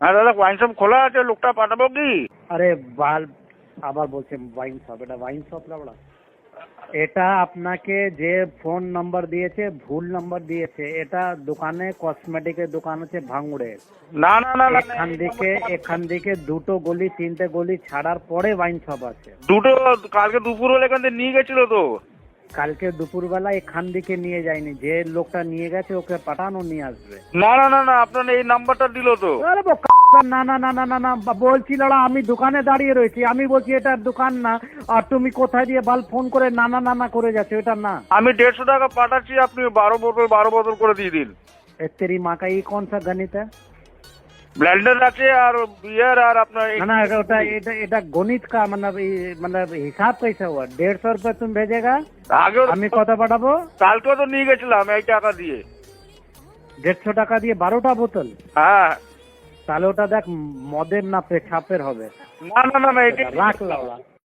হ্যাঁ দাদা, wine shop খোলা আছে, লোকটা পাঠাবো কি? আরে বাল, আবার বলছে ওয়াইন শপ, এটা ওয়াইন শপ না বড়া। এটা আপনাকে যে ফোন নাম্বার দিয়েছে ভুল নাম্বার দিয়েছে। এটা দোকানে কসমেটিকের দোকান হচ্ছে ভাঙড়ে। না না না না, এখান থেকে দুটো গলি তিনটে গলি ছাড়ার পরে ওয়াইন শপ আছে। দুটো কালকে দুপুর হলে এখান থেকে নিয়ে গেছিল তো। কালকে দুপুরবেলা এখান থেকে নিয়ে যায়নি, যে লোকটা নিয়ে গেছে ওকে পাঠানো নিয়ে আসবে। না না না না, আপনার এই নাম্বারটা দিল তো। আরে না না না না না না, বলছি লড়া, আমি দোকানে দাঁড়িয়ে রয়েছি, আমি বলছি এটা দোকান না, আর তুমি কোথায় দিয়ে বাল ফোন করে না না না না করে যাচ্ছ, এটা না। আমি 150 টাকা পাঠাচ্ছি, আপনি 12 বোতল করে দিয়ে দিন। तेरी माँ का ये कौन सा गणित है? ব্লেন্ডার আছে আর বিয়ার আর আপনার ना ना, এটা গণিত का मतलब হিসাব कैसे हुआ? 150 रुपये तुम भेजेगा, আগেও আমি কত পাঠাবো? কালকেও তো নিয়ে গেছিলাম এই টাকা দিয়ে। 150 টাকা দিয়ে 12টা বোতল? হ্যাঁ। তাহলে ওটা দেখ মদের না পেছাপের হবে। না না না না, এটা রাখ লাউড়া।